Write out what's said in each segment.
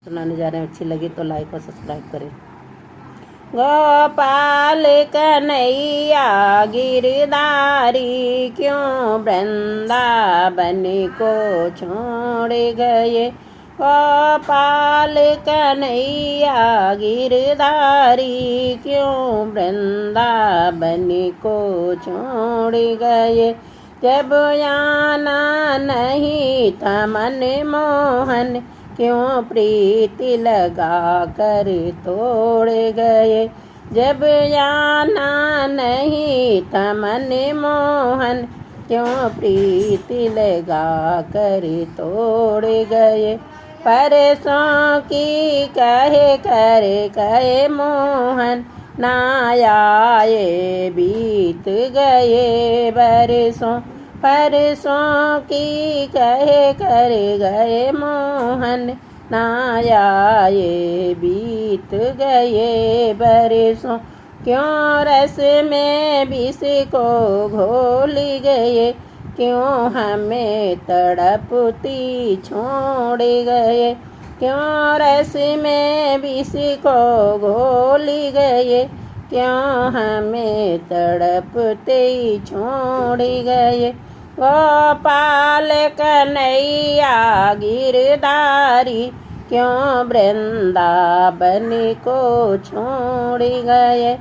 सुनाने जा रहे हैं। अच्छी लगी तो लाइक और सब्सक्राइब करें। गोपाल कन्हैया गिरधारी क्यों वृंदावन को छोड़ गए। गोपाल कन्हैया गिरधारी क्यों वृंदावन को छोड़ गए। जब आना नहीं था मन मोहन क्यों प्रीति लगा कर तोड़ गए। जब आना नहीं था मन मोहन क्यों प्रीति लगा कर तोड़ गए। परसों की कहे मोहन ना आए बीत गए। परसों की गए मोहन ना आए बीत गए। बरसों क्यों रस में विष को घोल गए। क्यों हमें तड़पती छोड़ गए। क्यों रस में विष को घोल गए। क्यों हमें तड़पते छोड़ गए। गोपाल कन्हैया गिरधारी क्यों वृंदावन को छोड़ गए।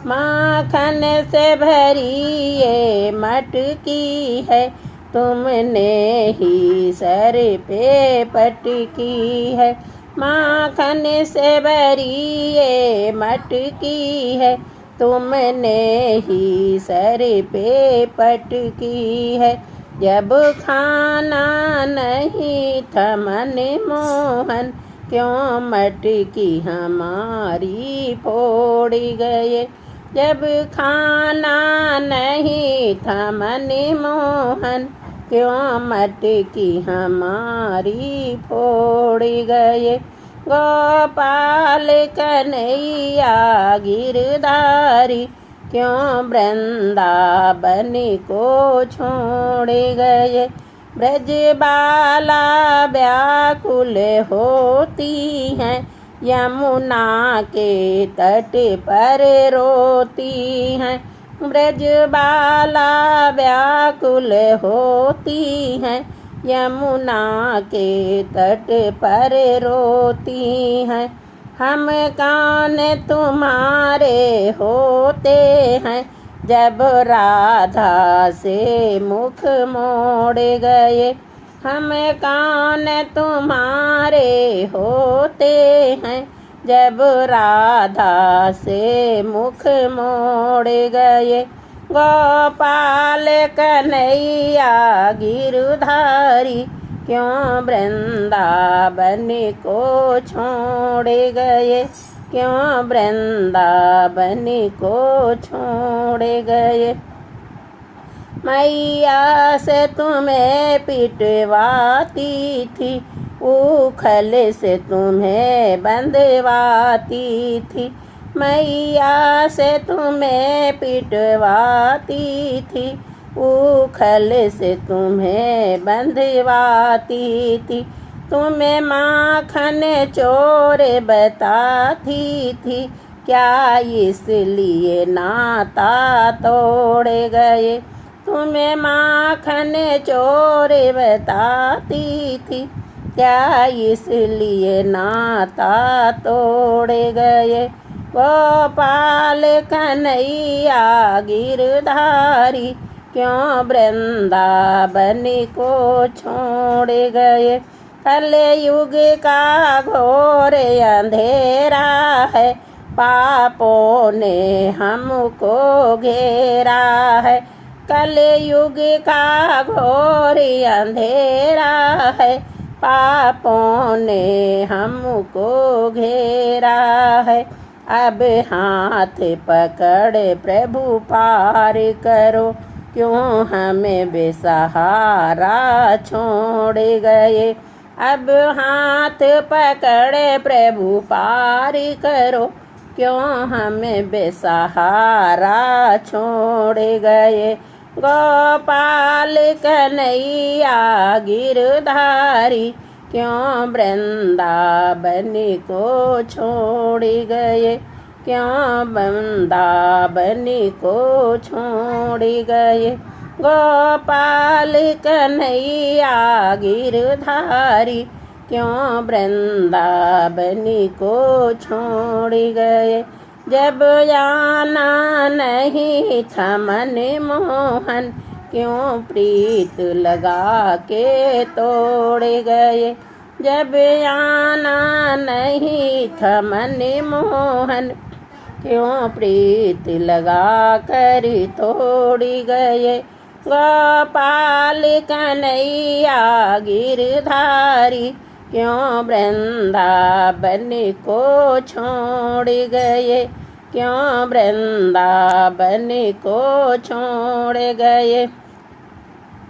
माखन से भरी ये मटकी है तुमने ही सर पे पटकी है। माखन से भरी ये मटकी है तुमने ही सर पे पटकी है। जब खाना नहीं था मन मोहन क्यों मटकी हमारी फोड़ गए। जब खाना नहीं था मन मोहन क्यों मटकी हमारी फोड़ गए। गोपाल कन्हैया गिरधारी क्यों वृंदावन को छोड़ गए। ब्रजबाला व्याकुल होती हैं यमुना के तट पर रोती हैं। ब्रजबाला व्याकुल होती हैं यमुना के तट पर रोती हैं। हम कौन तुम्हारे होते हैं जब राधा से मुख मोड़ गए। हम कौन तुम्हारे होते हैं जब राधा से मुख मोड़ गए। गोपाल कन्हैया गिरधारी क्यों वृंदावन को छोड़ गए। क्यों वृंदावन को छोड़ गए। मैया से तुम्हें पिटवाती थी उखल से तुम्हें बंधवाती थी। मैया से तुम्हें पिटवाती थी उखल से तुम्हें बंधवाती थी। तुम्हें माखन चोर बताती थी क्या इसलिए नाता तोड़ गए। तुम्हें माखन चोर बताती थी क्या इसलिए नाता तोड़ गए। गोपाल कन्हैया गिरधारी क्यों वृंदावन को छोड़ गए। कलयुग का घोर अंधेरा है पापों ने हमको घेरा है। कलयुग का घोर अंधेरा है पापों ने हमको घेरा है। अब हाथ पकड़ प्रभु पार करो क्यों हमें बेसहारा छोड़ गए। अब हाथ पकड़ प्रभु पार करो क्यों हमें बेसहारा छोड़ गए। गोपाल कन्हैया गिरधारी क्यों वृंदावन को छोड़ गए, क्यों वृंदावन को छोड़ गए। गोपाल कन्हैया गिरधारी, क्यों वृंदावन को छोड़ गए। जब जाना नहीं था मन मोहन, क्यों प्रीत लगा के तोड़ गए। जब आना नहीं था मन मोहन, क्यों प्रीत लगा कर तोड़ गए। गोपाल कन्हैया गिरधारी, क्यों वृंदावन को छोड़ गए, क्यों वृंदावन को छोड़ गए।